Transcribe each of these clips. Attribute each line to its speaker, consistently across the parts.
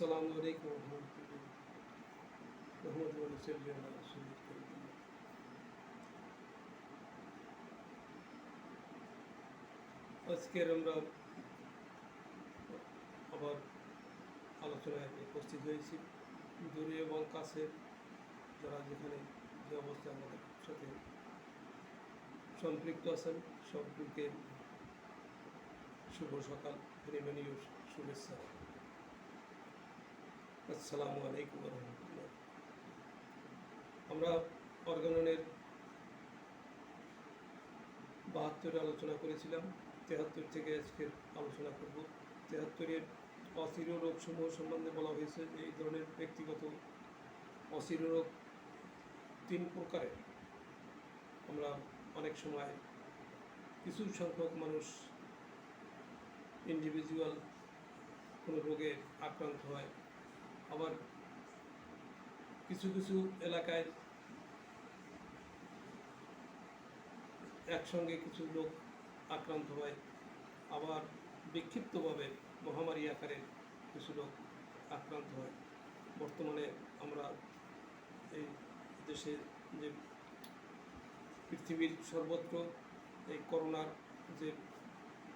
Speaker 1: আসসালামু আলাইকুম রহমতুল্লাহ রহমতুল্লাহ সাল্লাল্লাহু আলাইহি ওয়াসাল্লাম। আজকের আমরা আবার আলোচনায় উপস্থিত হয়েছি। দূরে এবং কাছে যারা যেখানে যে অবস্থায় আমাদের সাথে সম্পৃক্ত আছেন সকলকে শুভ সকাল, প্রেমনীয় শুভেচ্ছা। আসসালামু আলাইকুম রহমতুল্লাহ। আমরা অর্গাননের 72 আলোচনা করেছিলাম। 73 থেকে আজকের আলোচনা করব। 73-এর অস্থির রোগসমূহ সম্বন্ধে বলা হয়েছে যে এই ধরনের ব্যক্তিগত অস্থির রোগ 3 প্রকারের। আমরা অনেক সময় কিছু সংখ্যক মানুষ ইন্ডিভিজুয়াল কোনো রোগে আক্রান্ত হয়, আবার কিছু কিছু এলাকায় একসঙ্গে কিছু লোক আক্রান্ত হয়, আবার বিক্ষিপ্তভাবে মহামারী আকারে কিছু লোক আক্রান্ত হয়। বর্তমানে আমরা এই দেশে যে পৃথিবীর সর্বত্র এই করোনার যে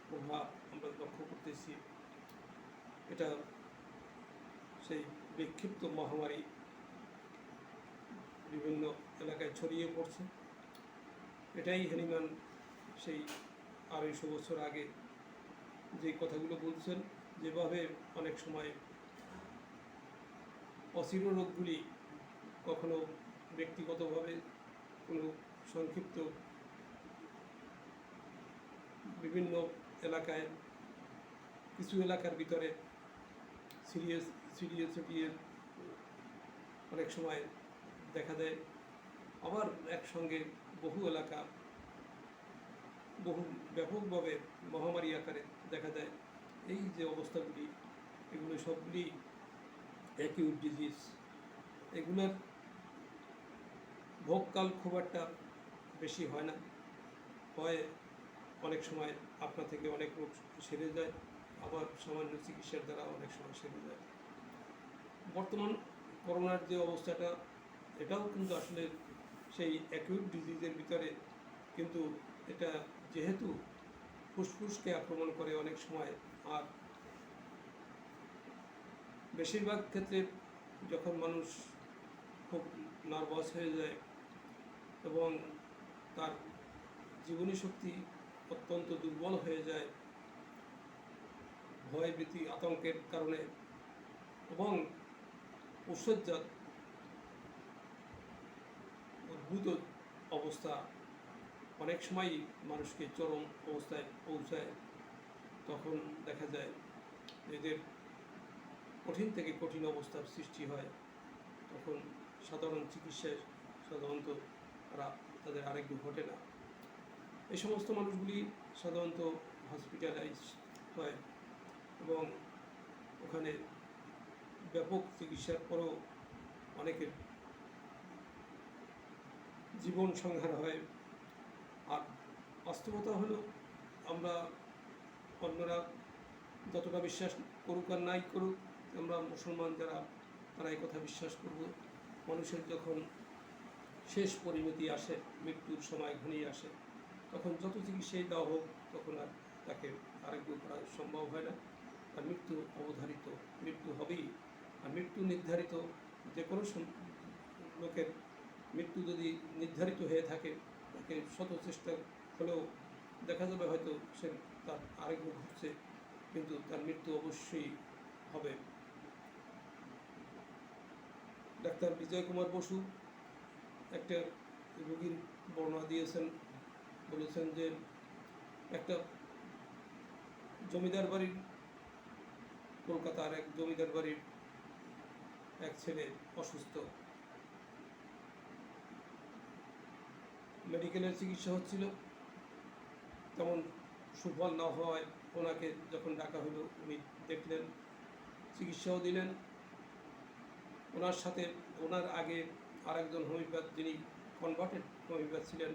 Speaker 1: প্রভাব আমরা লক্ষ্য করতেছি, এটা সেই বিক্ষিপ্ত মহামারী বিভিন্ন এলাকায় ছড়িয়ে পড়ছে। এটাই হ্যানিম্যান সেই 250 বছর আগে যে কথাগুলো বলছেন, যেভাবে অনেক সময় অস্থির রোগগুলি কখনো ব্যক্তিগতভাবে কোনো সংক্ষিপ্ত বিভিন্ন এলাকায় কিছু এলাকার ভিতরে সিরিয়াসিটি অনেক সময় দেখা দেয়, আবার একসঙ্গে বহু এলাকা বহু ব্যাপকভাবে মহামারী আকারে দেখা দেয়। এই যে অবস্থাগুলি, এগুলো সবগুলি অ্যাকিউট ডিজিজ। এগুলোর ভোগকাল খুব একটা বেশি হয় না, হয় অনেক সময় আপনা থেকে অনেক রোগ সেরে যায়, আবার সামান্য চিকিৎসার দ্বারা অনেক সময় সেরে যায়। বর্তমান করোনার যে অবস্থাটা, এটাও কিন্তু আসলে সেই অ্যাকিউট ডিজিজের ভিতরে, কিন্তু এটা যেহেতু ফুসফুসকে আক্রমণ করে অনেক সময়, আর বেশিরভাগ ক্ষেত্রে যখন মানুষ খুব নার্ভাস হয়ে যায় এবং তার জীবনী শক্তি অত্যন্ত দুর্বল হয়ে যায় ভয় ভীতি আতঙ্কের কারণে, এবং ঔষধজাত উদ্ভূত অবস্থা অনেক সময়ই মানুষকে চরম অবস্থায় পৌঁছায়, তখন দেখা যায় এদের কঠিন থেকে কঠিন অবস্থার সৃষ্টি হয়। তখন সাধারণ চিকিৎসায় সাধারণত তাদের আরোগ্য ঘটে না। এই সমস্ত মানুষগুলি সাধারণত হসপিটালাইজ হয় এবং ওখানে ব্যাপক চিকিৎসার পরেও অনেকের জীবন সংহার হয়। আর বাস্তবতা হলো, আমরা অন্যরা যতটা বিশ্বাস করুক আর নাই করুক, আমরা মুসলমান যারা তারা এই কথা বিশ্বাস করব, মানুষের যখন শেষ পরিণতি আসে, মৃত্যুর সময় ঘনিয়ে আসে, তখন যত চিকিৎসাই দেওয়া হোক, তখন আর তাকে আরোগ্য করা সম্ভব হয় না। আর মৃত্যু অবধারিত, মৃত্যু হবেই। আর মৃত্যু নির্ধারিত, যে কোনো লোকের মৃত্যু যদি নির্ধারিত হয়ে থাকে, তাকে শত চেষ্টা হলেও দেখা যাবে হয়তো সে তার আরোগ্য ঘটছে, কিন্তু তার মৃত্যু অবশ্যই হবে। ডাক্তার বিজয় কুমার বসু একটা রোগীর বর্ণনা দিয়েছেন, বলেছেন যে একটা জমিদার বাড়ির, কলকাতার এক জমিদার বাড়ির এক ছেলে অসুস্থ, মেডিকেলের চিকিৎসা হচ্ছিল, তেমন সুফল না হওয়ায় ওনাকে যখন ডাকা হলো, উনি দেখলেন, চিকিৎসাও দিলেন। ওনার সাথে ওনার আগে আরেকজন হোমিওপ্যাথ, যিনি কনভার্টেড হোমিওপ্যাথ ছিলেন,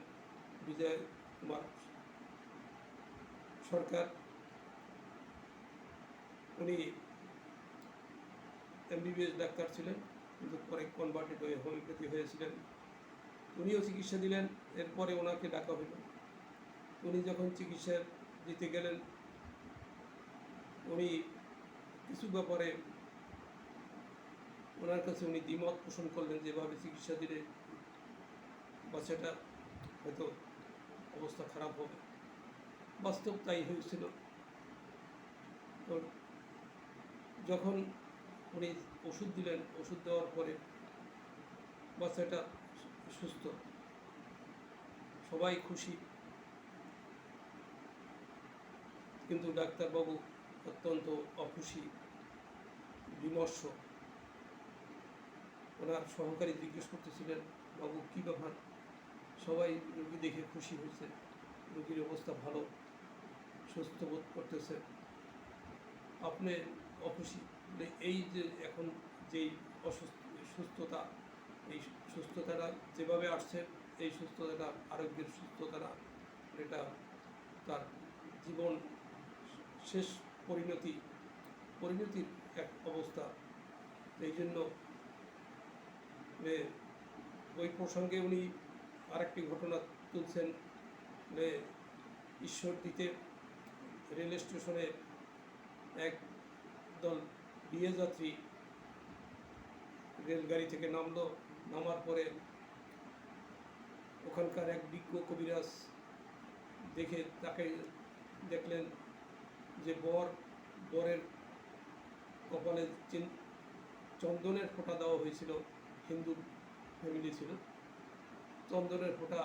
Speaker 1: বিজয় কুমার সরকার, উনি MBBS ডাক্তার ছিলেন, কিন্তু পরে কনভার্টেড হয়ে হোমিওপ্যাথি হয়েছিলেন। উনিও চিকিৎসা দিলেন। এরপরে ওনাকে ডাকা হলো। উনি যখন চিকিৎসা দিতে গেলেন, উনি কিছু ব্যাপারে ওনার কাছে উনি দ্বিমত পোষণ করলেন, যেভাবে চিকিৎসা দিলে বাচ্চাটা হয়তো অবস্থা খারাপ হবে। বাস্তব তাই হয়েছিল। তো যখন উনি ওষুধ দিলেন, ওষুধ দেওয়ার পরে বাচ্চাটা সুস্থ, সবাই খুশি, কিন্তু ডাক্তারবাবু অত্যন্ত অখুশি, বিমর্ষ। ওনার সহকারী জিজ্ঞেস করতেছিলেন, বাবু কী ব্যাপার? সবাই রোগী দেখে খুশি হয়েছে, রোগীর অবস্থা ভালো, সুস্থ বোধ করতেছে, আপনি অখুশি? এই যে এখন যেই সুস্থতা, এই সুস্থতাটা যেভাবে আসছে, এই সুস্থতাটা আরোগ্যের সুস্থতাটা, এটা তার জীবন শেষ পরিণতির এক অবস্থা। এই জন্য ওই প্রসঙ্গে উনি আরেকটি ঘটনা তুলছেন। ঈশ্বরদীতে রেল স্টেশনে এক দল বিয়ে যাত্রী রেলগাড়ি থেকে নামার পরে ওখানকার এক বিজ্ঞ কবিরাজ তাকে দেখলেন যে বরের কপালে চন্দনের ফোঁটা দেওয়া হয়েছিল। হিন্দু ফ্যামিলি ছিল, চন্দনের ফোঁটা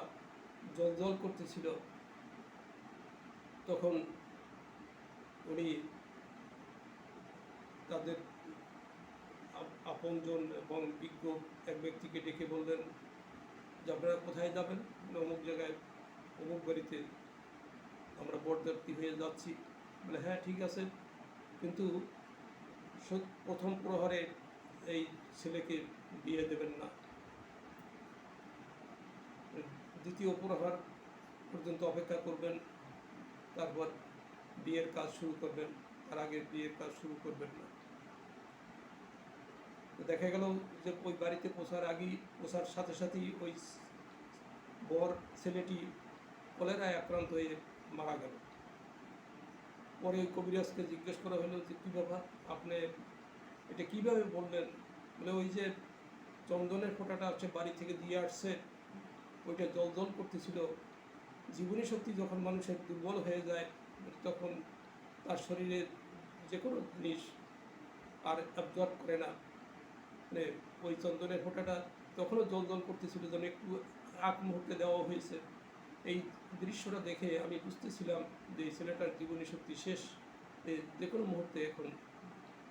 Speaker 1: জল করতেছিল। তখন উনি তাদের আপনজন এবং বিজ্ঞ এক ব্যক্তিকে ডেকে বললেন যে আপনারা কোথায় যাবেন? অমুক জায়গায় অমুক বাড়িতে আমরা বরযাত্রী হয়ে যাচ্ছি। বলে হ্যাঁ ঠিক আছে, কিন্তু প্রথম প্রহরে এই ছেলেকে বিয়ে দেবেন না, দ্বিতীয় প্রহর পর্যন্ত অপেক্ষা করবেন, তারপর বিয়ের কাজ শুরু করবেন, তার আগে বিয়ের কাজ শুরু করবেন না। দেখা গেল যে ওই বাড়িতে পৌঁছার সাথে সাথেই ওই বর ছেলেটি কলেরায় আক্রান্ত হয়ে মারা গেল। পরে ওই কবিরাজকে জিজ্ঞেস করা হলো যে কী ব্যাপার, আপনি এটা কীভাবে বললেন? বলে ওই যে চন্দনের ফোঁটাটা হচ্ছে বাড়ি থেকে দিয়ে আসছে, ওইটা জল করতেছিল। জীবনী শক্তি যখন মানুষের দুর্বল হয়ে যায়, তখন তার শরীরে যে কোনো জিনিস আর অ্যাবজর্ব করে না। মানে ওই চন্দনের ফোঁটাটা তখনও জল করতেছিল, যেন একটু আগ মুহূর্তে দেওয়া হয়েছে। এই দৃশ্যটা দেখে আমি বুঝতেছিলাম যে এই ছেলেটার জীবনী শক্তি শেষ, যে কোনো মুহূর্তে এখন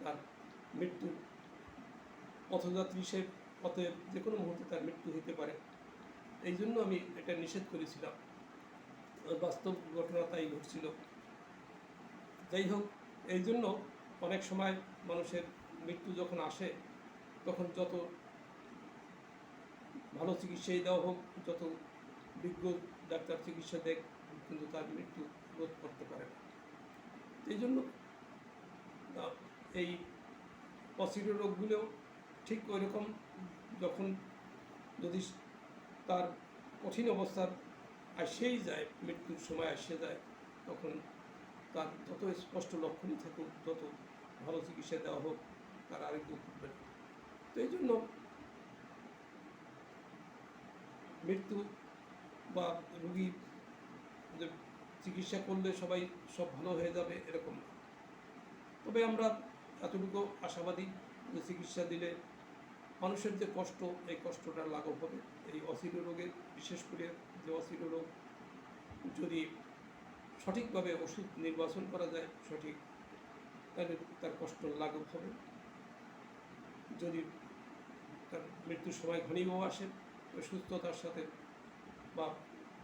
Speaker 1: তার মৃত্যু পথযাত্রী, সে পথে যে কোনো মুহূর্তে তার মৃত্যু হতে পারে। এই জন্য আমি এটা নিষেধ করেছিলাম। বাস্তব ঘটনা তাই ঘটছিল। যাই হোক, এই জন্য অনেক সময় মানুষের মৃত্যু যখন আসে, তখন যত ভালো চিকিৎসাই দেওয়া হোক, যত বিজ্ঞ ডাক্তার চিকিৎসা দেখ, কিন্তু তার মৃত্যু রোধ করতে পারে না। এই জন্য এই অচির রোগগুলো ঠিক ওই রকম, যখন যদি তার কঠিন অবস্থার আসেই যায়, মৃত্যুর সময় আসে যায়, তখন তার যত স্পষ্ট লক্ষণই থাকুক, যত ভালো চিকিৎসা দেওয়া হোক, তার আরোগ্য ঘটবে না। তো এই জন্য মৃত্যু বা রোগী যে চিকিৎসা করলে সব ভালো হয়ে যাবে এরকম না। তবে আমরা এতটুকু আশাবাদী যে চিকিৎসা দিলে মানুষের যে কষ্ট, এই কষ্টটা লাঘব হবে। এই অচির রোগের, বিশেষ করে যে অচির রোগ, যদি সঠিকভাবে ওষুধ নির্বাচন করা যায় তাহলে তার কষ্ট লাঘব হবে। যদি তার মৃত্যুর সময় ঘনিয়েও আসে, ওই সুস্থতার সাথে বা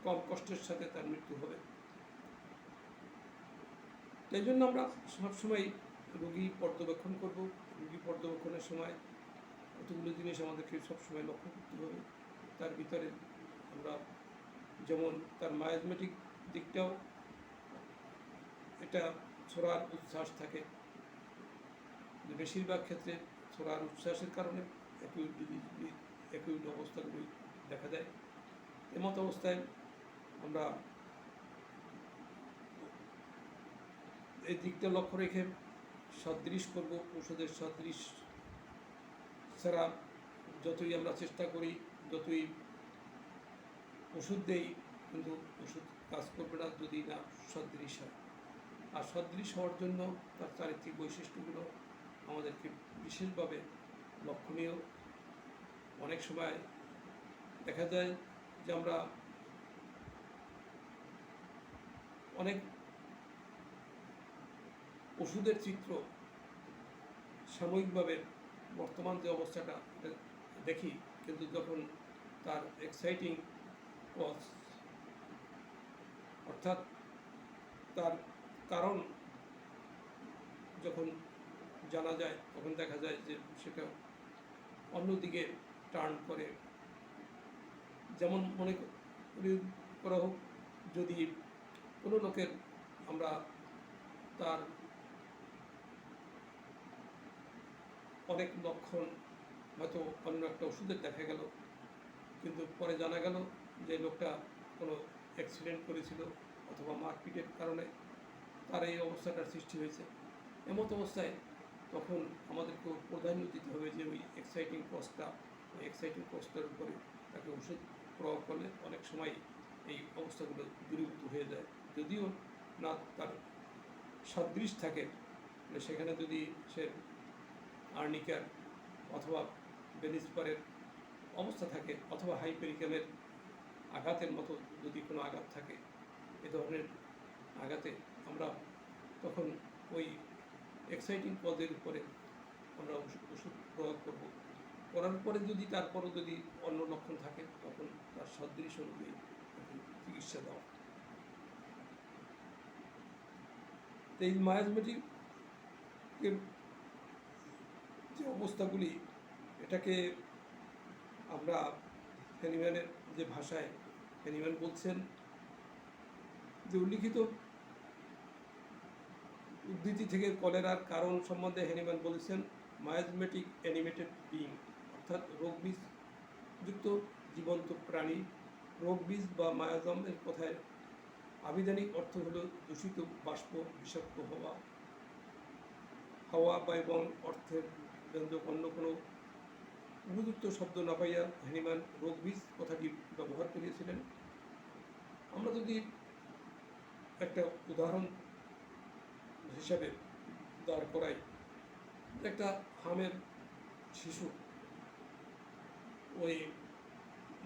Speaker 1: কম কষ্টের সাথে তার মৃত্যু হবে। তাই জন্য আমরা সবসময় রোগী পর্যবেক্ষণ করব। রোগী পর্যবেক্ষণের সময় কতগুলো জিনিস আমাদেরকে সবসময় লক্ষ্য করতে হবে। তার ভিতরে আমরা যেমন তার মায়াজমেটিক দিকটাও, এটা ছোড়ার উচ্ছ্বাস থাকে, বেশিরভাগ ক্ষেত্রে ছোড়ার উচ্ছ্বাসের কারণে অ্যাকিউট অবস্থাগুলি দেখা দেয়। এমত অবস্থায় আমরা এই দিকটা লক্ষ্য রেখে সদৃশ করব। ওষুধের সদৃশ ছাড়া যতই আমরা চেষ্টা করি, যতই ওষুধ দেই, কিন্তু ওষুধ কাজ করবে না যদি না সদৃশ হয়। আর সদৃশ হওয়ার জন্য তার চারিত্রিক বৈশিষ্ট্যগুলো আমাদেরকে বিশেষভাবে লক্ষণীয়। অনেক সময় দেখা যায় যে আমরা অনেক ওষুধের চিত্র সাময়িকভাবে বর্তমান যে অবস্থাটা দেখি, কিন্তু যখন তার এক্সাইটিং কজ অর্থাৎ তার কারণ যখন জানা যায়, তখন দেখা যায় যে সেটা অন্যদিকে টার্ন করে। যেমন মনে করা হোক, যদি কোনো লোকের আমরা তার অনেক লক্ষণ হয়তো অন্য একটা ওষুধের দেখা গেল, কিন্তু পরে জানা গেল যে লোকটা কোনো অ্যাক্সিডেন্ট করেছিল অথবা মারপিটের কারণে তার এই অবস্থাটার সৃষ্টি হয়েছে। এমত অবস্থায় তখন আমাদেরকে প্রাধান্য দিতে হবে যে ওই এক্সাইটিং কজটার উপরে তাকে ওষুধ প্রয়োগ করলে অনেক সময় এই অবস্থাগুলো দূরীভূত হয়ে যায়। যদিও না তার সদৃশ থাকে, সেখানে যদি সে আর্নিকার অথবা বেলিসপারের অবস্থা থাকে অথবা হাইপেরিকামের আঘাতের মতো যদি কোনো আঘাত থাকে, এ ধরনের আঘাতে আমরা তখন ওই এক্সাইটিং পদের উপরে আমরা ওষুধ প্রয়োগ করব। করার পরে যদি তারপরও যদি অন্য লক্ষণ থাকে, তখন তার সদৃশ অনুযায়ী চিকিৎসা দেওয়া। এই মায়াজমেটিকের যে অবস্থাগুলি, এটাকে আমরা হ্যানিম্যানের যে ভাষায় হ্যানিম্যান বলছেন যে উল্লিখিত উদ্ধৃতি থেকে কলেরার কারণ সম্বন্ধে হ্যানিম্যান বলেছেন মায়াজমেটিক অ্যানিমেটেড বিং, অর্থাৎ রোগবীজযুক্ত জীবন্ত প্রাণী। রোগবীজ বা মায়াজমের কথায় আবিধানিক অর্থ হল দূষিত বাষ্প, বিষাক্ত হাওয়া বা এবং অর্থের ব্যঞ্জক অন্য কোনো উপযুক্ত শব্দ না পাইয়া হ্যানিম্যান রোগবীজ কথাটি ব্যবহার করিয়েছিলেন। আমরা যদি একটা উদাহরণ হিসাবে দাঁড় করাই, একটা হামের শিশু ওই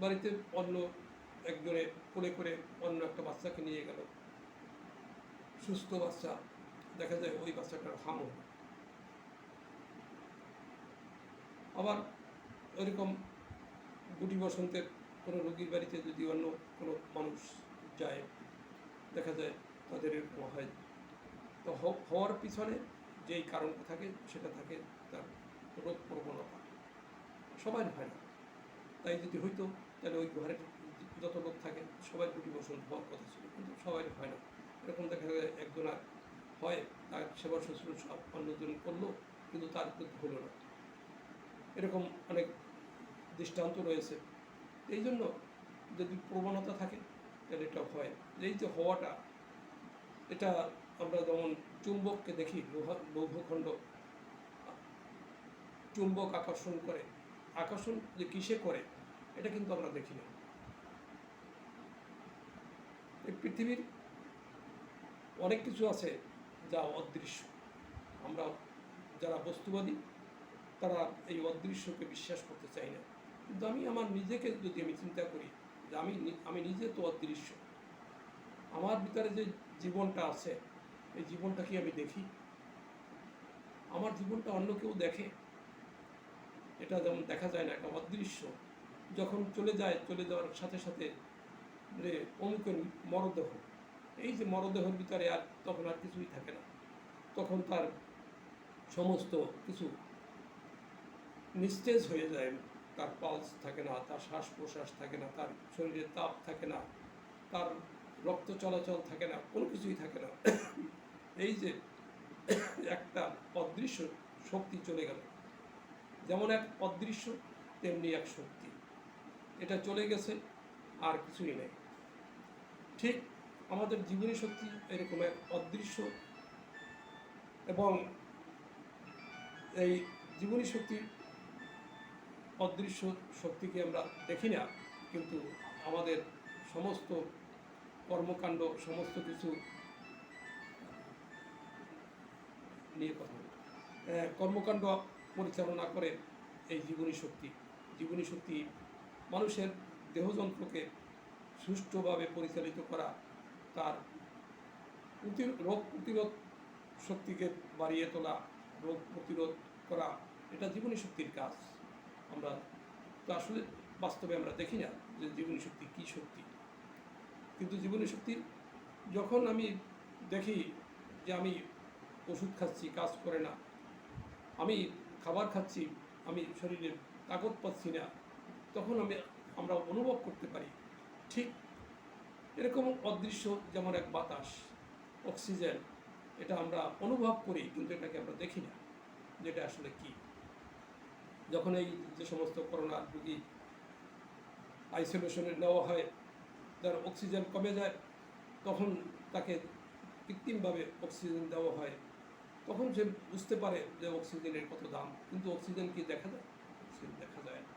Speaker 1: বাড়িতে অন্য একজনে কোলে করে অন্য একটা বাচ্চাকে নিয়ে গেল, সুস্থ বাচ্চা, দেখা যায় ওই বাচ্চাটার হামও। আবার ওইরকম গুটি বসন্তের কোনো রোগীর বাড়িতে যদি অন্য কোনো মানুষ যায়, দেখা যায় তাদের এরকম হয়। তো হওয়ার পিছনে যেই কারণটা থাকে, সেটা থাকে তার রোগ প্রবণতা। সবাই হয় না, তাই যদি হইতো তাহলে ওই ঘরের যত লোক থাকে সবাই গুটি বসন্ত হওয়ার কথা ছিল, কিন্তু সবাই হয় না। এরকম দেখা যায় একজনের হয়, তার সেবা শুশ্রূষা অন্যজন করলো, কিন্তু তার কিন্তু হলো না। এরকম অনেক দৃষ্টান্ত রয়েছে। এই জন্য যদি প্রবণতা থাকে তাহলে এটা হয়। এই যে হওয়াটা, এটা আমরা যেমন চুম্বককে দেখি, লৌহখণ্ড চুম্বক আকর্ষণ করে, আকর্ষণ যে কিসে করে এটা কিন্তু আমরা দেখি না। এই পৃথিবীর অনেক কিছু আছে যা অদৃশ্য। আমরা যারা বস্তুবাদী তারা এই অদৃশ্যকে বিশ্বাস করতে চাই না, কিন্তু আমি আমার নিজেকে যদি আমি চিন্তা করি যে আমি নিজে তো অদৃশ্য, আমার ভিতরে যে জীবনটা আছে এই জীবনটা কি আমি দেখি? আমার জীবনটা অন্য কেউ দেখে? এটা যেমন দেখা যায় না, একটা অদৃশ্য যখন চলে যাওয়ার সাথে সাথে যে অমুকের মরদেহ, এই যে মরদেহের ভিতরে আর তখন আর কিছুই থাকে না, তখন তার সমস্ত কিছু নিস্তেজ হয়ে যায়। তার পালস থাকে না, তার শ্বাস প্রশ্বাস থাকে না, তার শরীরে তাপ থাকে না, তার রক্ত চলাচল থাকে না, কোনো কিছুই থাকে না। এই যে একটা অদৃশ্য শক্তি চলে গেল, যেমন এক অদৃশ্য তেমনি এক শক্তি, এটা চলে গেছে, আর কিছুই নেই। ঠিক আমাদের জীবনী শক্তি এরকম এক অদৃশ্য, এবং এই জীবনী শক্তি অদৃশ্য শক্তিকে আমরা দেখি না, কিন্তু আমাদের সমস্ত কর্মকাণ্ড, সমস্ত কিছু নিয়ে কথা বলি, কর্মকাণ্ড পরিচালনা করে এই জীবনী শক্তি মানুষের দেহযন্ত্রকে সুষ্ঠুভাবে পরিচালিত করা, তার রোগ প্রতিরোধ শক্তিকে বাড়িয়ে তোলা, রোগ প্রতিরোধ করা, এটা জীবনী শক্তির কাজ। আমরা তো আসলে বাস্তবে আমরা দেখি না যে জীবনী শক্তি কী শক্তি, কিন্তু জীবনী শক্তি যখন আমি দেখি যে আমি ওষুধ খাচ্ছি কাজ করে না, আমি খাবার খাচ্ছি আমি শরীরে তাকত পাচ্ছি না, তখন আমরা অনুভব করতে পারি। ঠিক এরকম অদৃশ্য যেমন এক বাতাস, অক্সিজেন, এটা আমরা অনুভব করি কিন্তু এটাকে আমরা দেখি না যেটা আসলে কি। যখন এই যে সমস্ত করোনা রোগী আইসোলেশনে নেওয়া হয়, তার অক্সিজেন কমে যায়, তখন তাকে কৃত্রিমভাবে অক্সিজেন দেওয়া হয়, তখন সে বুঝতে পারে যে অক্সিজেনের কত দাম, কিন্তু অক্সিজেন কি দেখা যায়? অক্সিজেন দেখা যায় না।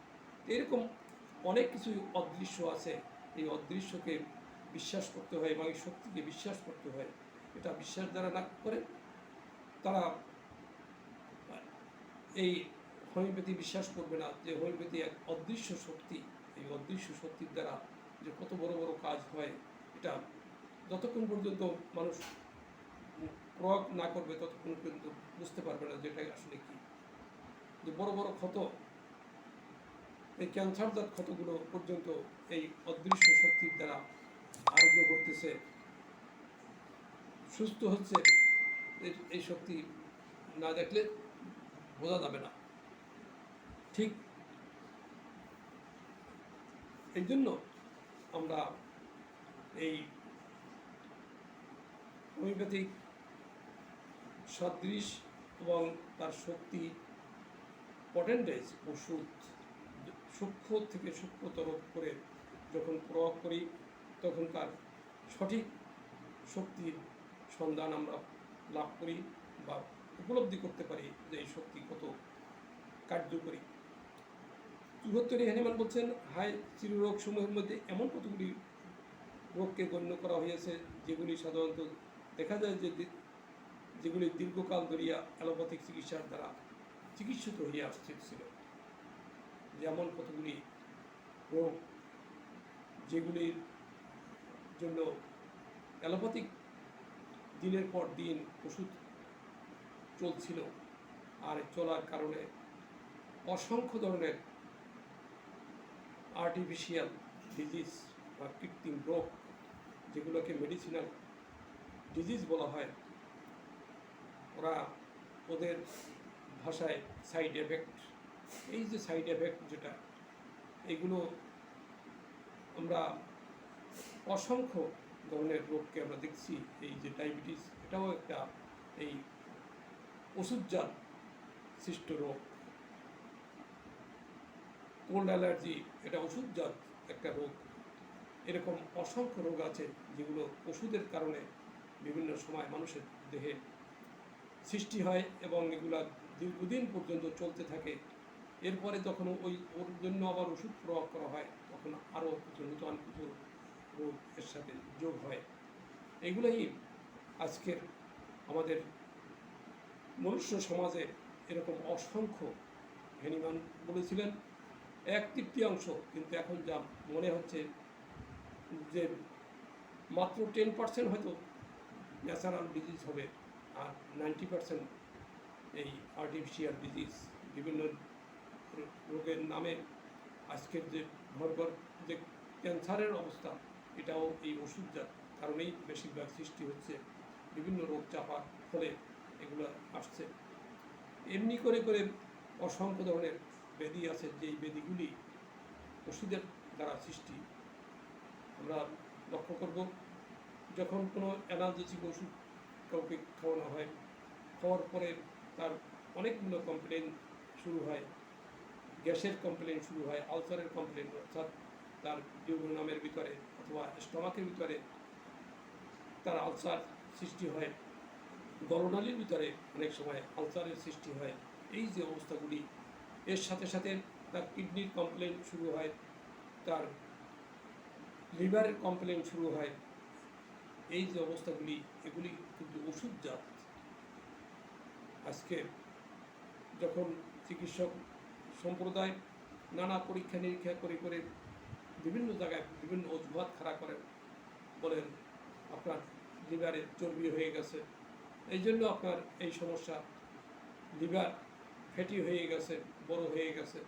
Speaker 1: এরকম অনেক কিছু অদৃশ্য আছে, এই অদৃশ্যকে বিশ্বাস করতে হয় এবং এই শক্তিকে বিশ্বাস করতে হয়। এটা বিশ্বাস যারা না করে তারা এই হোমিওপ্যাথি বিশ্বাস করবে না যে হোমিওপ্যাথি এক অদৃশ্য শক্তি। এই অদৃশ্য শক্তির দ্বারা যে কত বড় বড় কাজ হয়, এটা যতক্ষণ পর্যন্ত মানুষ প্রয়োগ না করবে ততক্ষণ পর্যন্ত বুঝতে পারবে না যে এটা আসলে কি। যে বড় বড় ক্ষত, এই ক্যান্সারজাত ক্ষতগুলো পর্যন্ত এই অদৃশ্য শক্তির দ্বারা আরোগ্য করতেছে, সুস্থ হচ্ছে। এই শক্তি না দেখলে বোঝা যাবে না। ঠিক এই জন্য আমরা এই হোমিওপ্যাথিক সদৃশ এবং তার শক্তি পটেন্টেজ ওষুধ সূক্ষ্ম থেকে সূক্ষ্মতর করে যখন প্রয়োগ করি, তখন তার সঠিক শক্তির সন্ধান আমরা লাভ করি বা উপলব্ধি করতে পারি যে এই শক্তি কত কার্যকরী। চুহত্তরী হ্যানিম্যান বলছেন, হাই চিররোগ সমূহের মধ্যে এমন কতগুলি রোগকে গণ্য করা হয়েছে যেগুলি সাধারণত দেখা যায় যে যেগুলি দীর্ঘকাল ধরিয়া অ্যালোপ্যাথিক চিকিৎসার দ্বারা চিকিৎসিত হইয়া আসছিল। যেমন কতগুলি রোগ যেগুলির জন্য অ্যালোপ্যাথিক দিনের পর দিন ওষুধ চলছিল, আর চলার কারণে অসংখ্য ধরনের আর্টিফিশিয়াল ডিজিজ বা কৃত্রিম রোগ, যেগুলোকে মেডিসিনাল ডিজিজ বলা হয়, ওদের ভাষায় সাইড এফেক্ট, এই যে সাইড এফেক্ট যেটা, এগুলো আমরা অসংখ্য ধরনের রোগকে আমরা দেখছি। এই যে ডায়াবেটিস, এটাও একটা এই ওষুধজাত সৃষ্ট রোগ। কোল্ড অ্যালার্জি, এটা ওষুধজাত একটা রোগ। এরকম অসংখ্য রোগ আছে যেগুলো ওষুধের কারণে বিভিন্ন সময় মানুষের দেহে সৃষ্টি হয় এবং এগুলা দীর্ঘদিন পর্যন্ত চলতে থাকে। এরপরে যখন ওর জন্য আবার ওষুধ প্রয়োগ করা হয়, তখন আরও কিছু নতুন কিছু রোগ এর সাথে যোগ হয়। এগুলোই আজকের আমাদের মনুষ্য সমাজে এরকম অসংখ্য। হ্যানিম্যান বলেছিলেন 1/3, কিন্তু এখন যা মনে হচ্ছে যে মাত্র 10% হয়তো ন্যাচারাল ডিজিজ হবে, আর 90% এই আর্টিফিশিয়াল ডিজিজ, বিভিন্ন রোগের নামে আজকের যে ভরভর যে ক্যান্সারের অবস্থা, এটাও এই ওষুধজাত কারণেই বেশিরভাগ সৃষ্টি হচ্ছে। বিভিন্ন রোগ চাপার ফলে এগুলো আসছে। এমনি করে করে অসংখ্য ধরনের ব্যাধি আছে, যেই ব্যাধিগুলি ওষুধের দ্বারা সৃষ্টি। আমরা লক্ষ্য করব, যখন কোনো অ্যানালজেসিক ওষুধ কাউকে খাওয়ানো হয়, খাওয়ার পরে তার অনেকগুলো কমপ্লেন শুরু হয় গ্যাসের কমপ্লেন শুরু হয়, আলসারের কমপ্লেন, অর্থাৎ তার ডিউওডেনামের ভিতরে অথবা স্টমাকের ভিতরে তার আলসার সৃষ্টি হয়, গলনালীর ভিতরে অনেক সময় আলসারের সৃষ্টি হয়। এই যে অবস্থাগুলি, এর সাথে সাথে তার কিডনির কমপ্লেন শুরু হয়, তার লিভারের কমপ্লেন শুরু হয়। এই যে অবস্থাগুলি, এগুলি কিন্তু ওষুধজাত। আজকে যখন চিকিৎসক সম্প্রদায় নানা পরীক্ষা নিরীক্ষা করে বিভিন্ন জায়গায় বিভিন্ন অজুহাত খাড়া করেন, বলেন আপনার লিভারে চর্বি হয়ে গেছে, এই জন্য আপনার এই সমস্যা, লিভার ফ্যাটি হয়ে গেছে, বড় হয়ে গেছে,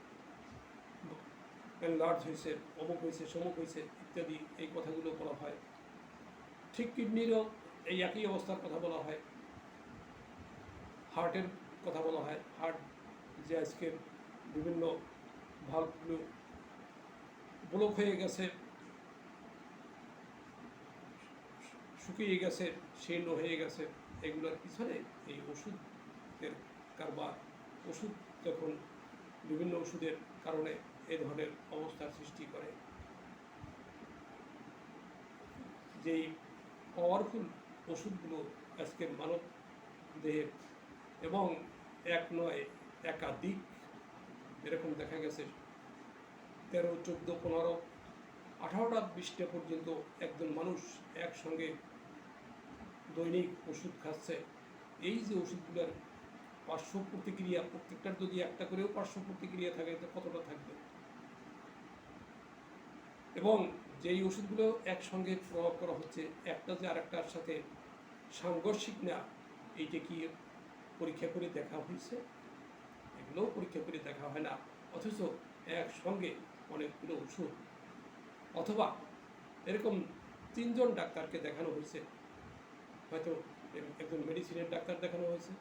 Speaker 1: লার্জ হয়েছে, অমুক হয়েছে, সমুক হয়েছে ইত্যাদি এই কথাগুলো বলা হয়। ঠিক কিডনিরও এই একই অবস্থার কথা বলা হয়, হার্টের কথা বলা হয়। হার্ট যে আজকে বিভিন্ন ভালভগুলো ব্লক হয়ে গেছে, শুকিয়ে গেছে, শীর্ণ হয়ে গেছে, এগুলোর পিছনে এই ওষুধের কারবার। ওষুধ যখন বিভিন্ন ওষুধের কারণে এ ধরনের অবস্থার সৃষ্টি করে, যেই পাওয়ারফুল ওষুধগুলো আজকে মানব দেহে, এবং এক নয় একাধিক, এরকম দেখা গেছে 13, 14, 15, 18টা 20টা পর্যন্ত একজন মানুষ একসঙ্গে দৈনিক ওষুধ খাচ্ছে। এই যে ওষুধগুলোর পার্শ্ব প্রতিক্রিয়া, প্রত্যেকটার যদি একটা করেও পার্শ্ব প্রতিক্রিয়া থাকে তো কতটা থাকবে, এবং যেই ওষুধগুলো একসঙ্গে প্রয়োগ করা হচ্ছে একটা যে আরেকটার সাথে সাংঘর্ষিক না, এইটা কি পরীক্ষা করে দেখা হয়েছে? এগুলোও পরীক্ষা করে দেখা হয় না, অথচ একসঙ্গে অনেকগুলো ওষুধ, অথবা এরকম 3 জন ডাক্তারকে দেখানো হয়েছে, হয়তো একজন মেডিসিনের ডাক্তার দেখানো হয়েছে,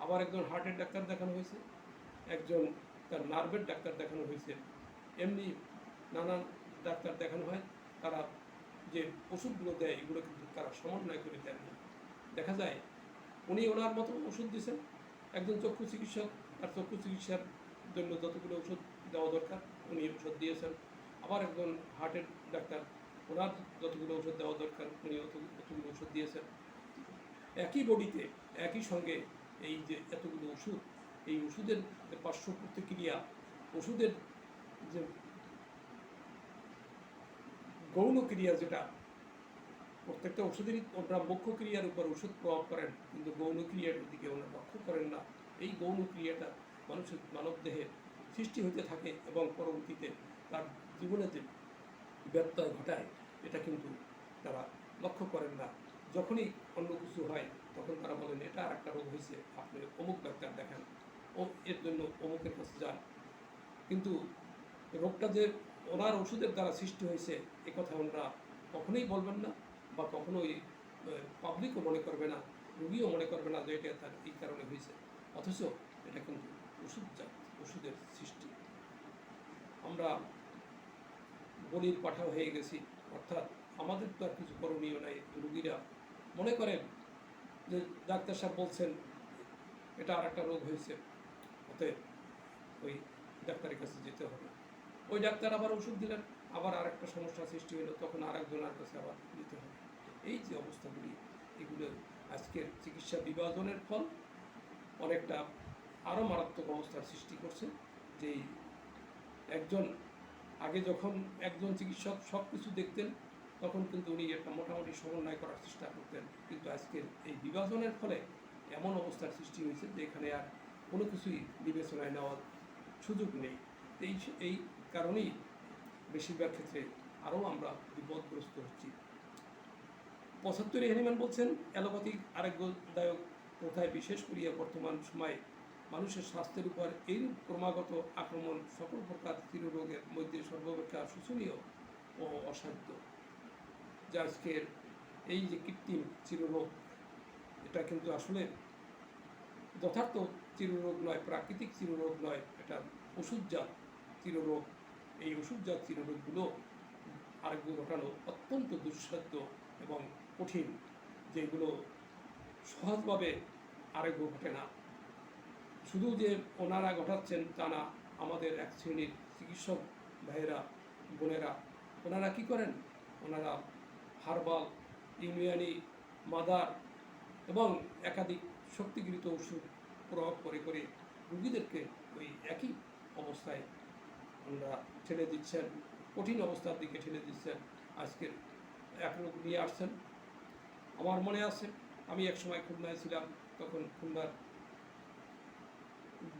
Speaker 1: আবার একজন হার্টের ডাক্তার দেখানো হয়েছে, একজন তার নার্ভের ডাক্তার দেখানো হয়েছে, এমনি নানান ডাক্তার দেখানো হয়। তারা যে ওষুধগুলো দেয় এগুলো কিন্তু তারা সমন্বয় করে দেন না। দেখা যায় উনি ওনার মতো ওষুধ দিয়েছেন, একজন চক্ষু চিকিৎসক তার চক্ষু চিকিৎসার জন্য যতগুলো ওষুধ দেওয়া দরকার উনি ওষুধ দিয়েছেন, আবার একজন হার্টের ডাক্তার ওনার যতগুলো ওষুধ দেওয়া দরকার উনি অতগুলো ওষুধ দিয়েছেন। একই বডিতে একই সঙ্গে এই যে এতগুলো ওষুধ, এই ওষুধের যে পার্শ্ব প্রতিক্রিয়া, ওষুধের যে গৌণ ক্রিয়া, যেটা প্রত্যেকটা ওষুধেরই ওনারা মুখ্য ক্রিয়ার উপর ওষুধ প্রভাব করেন, কিন্তু গৌণ ক্রিয়ার দিকে ওনারা লক্ষ্য করেন না। এই গৌণ ক্রিয়াটা মানব দেহে সৃষ্টি হতে থাকে এবং পরবর্তীতে তার জীবনে যে ব্যত্যয় ঘটায় এটা কিন্তু তারা লক্ষ্য করেন না। যখনই অন্য কিছু হয় তখন তারা বলেন এটা আর একটা রোগ হয়েছে, আপনি অমুক ডাক্তার দেখান, ও এর জন্য অমুকের কাছে যান। কিন্তু রোগটা যে ওনার ওষুধের দ্বারা সৃষ্টি হয়েছে এ কথা ওনারা কখনোই বলবেন না, বা কখনোই পাবলিকও মনে করবে না, রোগীও মনে করবে না যে এটা তার এই কারণে হয়েছে, অথচ এটা কিন্তু ওষুধজাত, ওষুধের সৃষ্টি। আমরা বলির পাঠা হয়ে গেছি, অর্থাৎ আমাদের তো আর কিছু করণীয় নাই। রোগীরা মনে করেন যে ডাক্তার সাহেব বলছেন এটা আর একটা রোগ হয়েছে, অতএব ওই ডাক্তারের কাছে যেতে হবে। ওই ডাক্তার আবার ওষুধ দিলেন, আবার আর একটা সমস্যা সৃষ্টি হলো, তখন আর একজনের কাছে আবার দিতে হবে। এই যে অবস্থাগুলি, এগুলো আজকের চিকিৎসা বিভাজনের ফল অনেকটা আরও মারাত্মক অবস্থার সৃষ্টি করছে। যেই একজন আগে যখন একজন চিকিৎসক সব কিছু দেখতেন তখন কিন্তু উনি একটা মোটামুটি সমন্বয় করার চেষ্টা করতেন, কিন্তু আজকের এই বিভাজনের ফলে এমন অবস্থার সৃষ্টি হয়েছে যে এখানে আর কোনো কিছুই বিবেচনায় নেওয়ার সুযোগ নেই। এই কারণেই বেশিরভাগ ক্ষেত্রে আরও আমরা বিপদগ্রস্ত হচ্ছি। 75 হ্যানিম্যান বলছেন, অ্যালোপ্যাথিক আরোগ্যদায়ক প্রথায় বিশেষ করিয়া বর্তমান সময়ে মানুষের স্বাস্থ্যের উপর এইরূপ ক্রমাগত আক্রমণ সকল প্রকার চিররোগের মধ্যে সর্বাপেক্ষা শোচনীয় ও অসাধ্য। যা আজকের এই যে কৃত্রিম চিররোগ, এটা কিন্তু আসলে যথার্থ চিররোগ নয়, প্রাকৃতিক চিররোগ নয়, এটা ওষুধজাত চিররোগ। এই ওষুধজাত চিররোগগুলো আরোগ্য ঘটানো অত্যন্ত দুঃসাধ্য এবং কঠিন, যেগুলো সহজভাবে আরোগ্য ঘটে না। শুধু যে ওনারা ঘটাচ্ছেন তা না, আমাদের এক শ্রেণীর চিকিৎসক ভাইয়েরা বোনেরা ওনারা কী করেন, ওনারা হার্বাল, ইউনানি, মাদার এবং একাধিক শক্তিগৃহীত ওষুধ প্রয়োগ করে করে রুগীদেরকে ওই একই অবস্থায় ওনারা ঠেলে দিচ্ছেন, কঠিন অবস্থার দিকে ঠেলে দিচ্ছেন। আজকের এক রোগ নিয়ে আসছেন। আমার মনে আছে আমি এক সময় খুলনায় ছিলাম, তখন খুলনার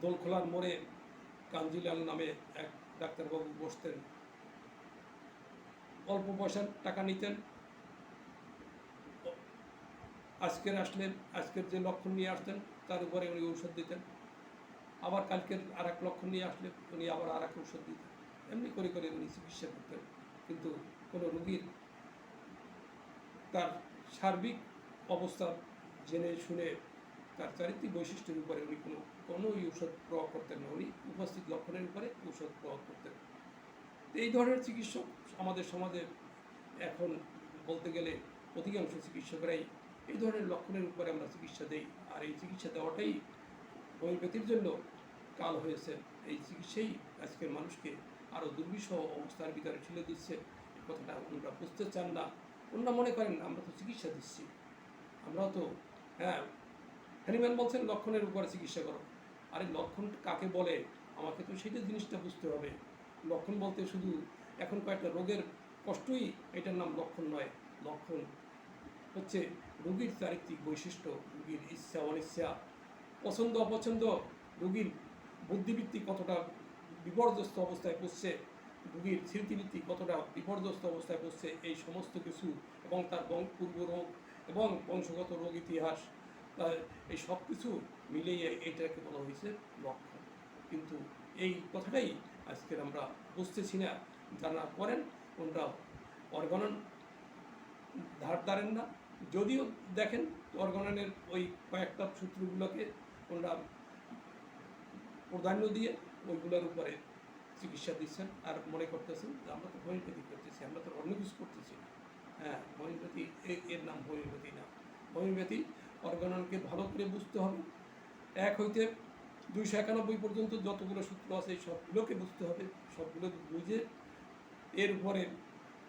Speaker 1: দোলখোলার মোড়ে কাঞ্জিলাল নামে এক ডাক্তারবাবু বসতেন, অল্প পয়সার টাকা নিতেন। আজকের আসলেন, আজকের যে লক্ষণ নিয়ে আসতেন তার উপরে উনি ঔষধ দিতেন, আবার কালকের আর এক লক্ষণ নিয়ে আসলে উনি আবার আর এক ঔষধ দিতেন। এমনি করে করে উনি চিকিৎসা করতেন, কিন্তু কোনো রোগীর তার সার্বিক অবস্থা জেনে শুনে তার চারিত্রিক বৈশিষ্ট্যের উপরে উনি কোনো ঔষধ প্রয়োগ করতেন না, উনি উপস্থিত লক্ষণের উপরে ঔষধ প্রয়োগ করতেন। এই ধরনের চিকিৎসক আমাদের সমাজে এখন বলতে গেলে অধিকাংশ চিকিৎসকরাই এই ধরনের লক্ষণের উপরে আমরা চিকিৎসা দেই, আর এই চিকিৎসা দেওয়াটাই হোমিওপ্যাথির জন্য কাল হয়েছে। এই চিকিৎসাই আজকের মানুষকে আরও দুর্বিষহ অবস্থার ভিতরে ঠেলে দিচ্ছে। এই কথাটা ওনারা বুঝতে চান না। ওনারা মনে করেন আমরা তো চিকিৎসা দিচ্ছি, আমরাও তো হ্যানিম্যান বলছেন লক্ষণের উপরে চিকিৎসা করো। আরে লক্ষণ কাকে বলে আমাকে তো সেটা জিনিসটা বুঝতে হবে। লক্ষণ বলতে শুধু এখন কয়েকটা রোগের কষ্টই এটার নাম লক্ষণ নয়। লক্ষণ হচ্ছে রোগীর চারিত্রিক বৈশিষ্ট্য, রোগীর ইচ্ছা অনিচ্ছা, পছন্দ অপছন্দ, রোগীর বুদ্ধিবৃত্তি কতটা বিপর্যস্ত অবস্থায় পড়ছে, রোগীর স্মৃতিবৃত্তি কতটা বিপর্যস্ত অবস্থায় পড়ছে, এই সমস্ত কিছু এবং তার পূর্ব রোগ এবং বংশগত রোগ ইতিহাস, এই সব কিছু মিলিয়ে এটাকে বলা হয়েছে লক্ষণ। কিন্তু এই কথাটাই আজকের আমরা বুঝতেছি না। যারা করেন ওনারা অর্গানন ধারেন না, যদিও দেখেন অর্গাননের ওই কয়েকটা সূত্রগুলোকে ওনারা প্রাধান্য দিয়ে ওইগুলোর উপরে চিকিৎসা দিচ্ছেন, আর মনে করতেছেন যে আমরা তো হোমিওপ্যাথি করতেছি, আমরা তো অন্য কিছু করতেছি না। হ্যাঁ, হোমিওপ্যাথি এর নাম হোমিওপ্যাথি না। হোমিওপ্যাথি অর্গাননকে ভালো করে বুঝতে হবে। 1 হইতে 291 পর্যন্ত যতগুলো সূত্র আছে এই সবগুলোকে বুঝতে হবে, সবগুলো বুঝে এর উপরে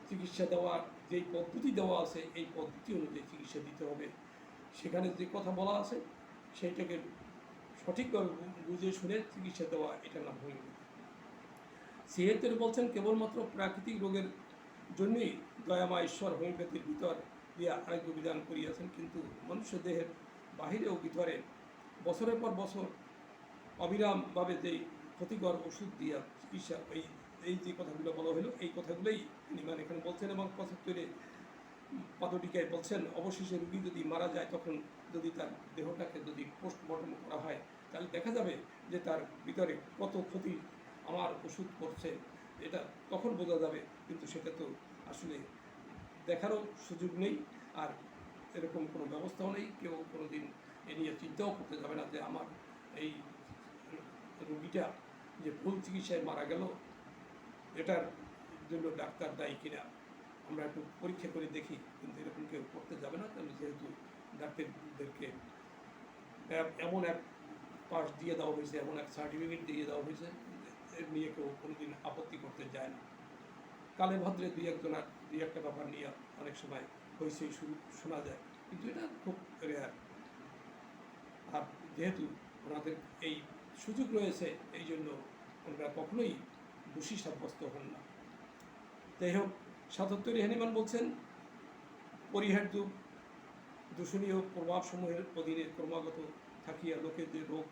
Speaker 1: চিকিৎসা দেওয়ার যেই পদ্ধতি দেওয়া আছে এই পদ্ধতি অনুযায়ী চিকিৎসা দিতে হবে। সেখানে যে কথা বলা আছে সেইটাকে সঠিকভাবে বুঝে শুনে চিকিৎসা দেওয়া, এটার নাম হোমিওপ্যাথি। সিহেতের বলছেন কেবলমাত্র প্রাকৃতিক রোগের জন্যই দয়াময় ঈশ্বর হোমিওপ্যাথির ভিতর দিয়া আরোগ্য বিধান করিয়াছেন, কিন্তু মনুষ্য দেহের বাহিরে ও ভিতরে বছরের পর বছর অবিরামভাবে যেই ক্ষতিকর ওষুধ দিয়া চিকিৎসা, এই যে কথাগুলো বলা হলো এই কথাগুলোই মানে এখানে বলছেন। এবং 75 পাদটিকায় বলছেন অবশেষে রোগী যদি মারা যায় তখন যদি তার দেহটাকে যদি পোস্টমর্টম করা হয় তাহলে দেখা যাবে যে তার ভিতরে কত ক্ষতি আমার ওষুধ করছে, এটা তখন বোঝা যাবে। কিন্তু সেটা তো আসলে দেখারও সুযোগ নেই, আর এরকম কোনো ব্যবস্থাও নেই। কেউ কোনো দিন এ নিয়ে চিন্তাও করতে যাবে না যে আমার এই রোগীটা যে ভুল চিকিৎসায় মারা গেল এটার জন্য ডাক্তার দায়ী কিনা, আমরা একটু পরীক্ষা করে দেখি। কিন্তু এরকম কেউ করতে যাবে না, তাহলে যেহেতু ডাক্তারদেরকে এমন এক পাস দিয়ে দেওয়া হয়েছে, এমন এক সার্টিফিকেট দিয়ে দেওয়া হয়েছে, এর নিয়ে কেউ কোনোদিন আপত্তি করতে যায় না। কালে ভদ্রে দুই একটা ব্যাপার নিয়ে অনেক সময় হয়েছে শোনা যায়, কিন্তু এটা খুব রেয়ার। আর যেহেতু ওনাদের এই সুযোগ রয়েছে এই জন্য ওনারা কখনোই দোষী সাব্যস্ত হন না। যাই হোক, 77 হ্যানিম্যান বলছেন পরিহার্য দূষণীয় প্রভাবসমূহের অধীনে ক্রমাগত থাকিয়া লোকের যে রোগ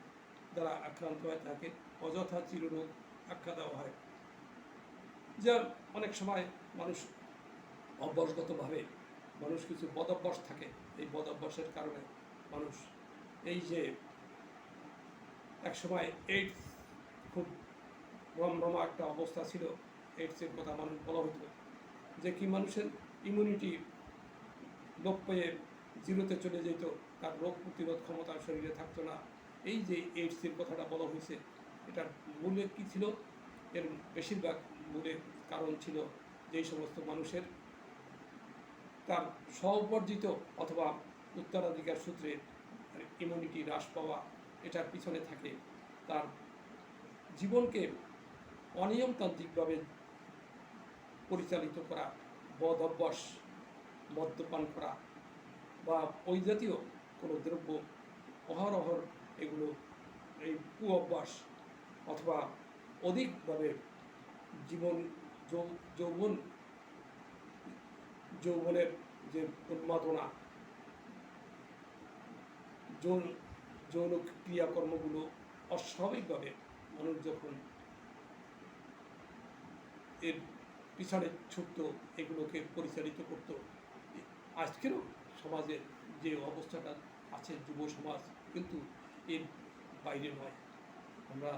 Speaker 1: দ্বারা আক্রান্ত হয় তাকে অযথা চিররোগ আখ্যা দেওয়া হয়। যা অনেক সময় মানুষ অভ্যাসগতভাবে মানুষ কিছু বদভ্যাস থাকে, এই বদভ্যাসের কারণে মানুষ এই যে এক সময় এইডস খুব রমরমা একটা অবস্থা ছিল, এইডসের কথা মানুষ বলা হতো যে কি মানুষের ইমিউনিটি লোপ পেয়ে জিরোতে চলে যেত, তার রোগ প্রতিরোধ ক্ষমতা শরীরে থাকতো না। এই যে এইডসের কথাটা বলা হয়েছে এটার মূলে কী ছিল? এর বেশিরভাগ মূলের কারণ ছিল যেই সমস্ত মানুষের তার স্ব-উপার্জিত অথবা উত্তরাধিকার সূত্রে ইমিউনিটি হ্রাস পাওয়া, এটার পিছনে থাকে তার জীবনকে অনিয়মতান্ত্রিকভাবে পরিচালিত করা, বদ অভ্যাস, মদ্যপান করা বা ওই জাতীয় কোনো দ্রব্য অহরহ এগুলো এই কু অভ্যাস অথবা অধিকভাবে জীবন যৌবন যৌবনের যে উন্মাদনা, যৌন যৌন ক্রিয়াকর্মগুলো অস্বাভাবিকভাবে মানুষ যখন এর পিছনে ছুটত, এগুলোকে পরিচালিত করত। আজকেরও সমাজের যে অবস্থাটা আছে যুব সমাজ কিন্তু এর বাইরে নয়। আমরা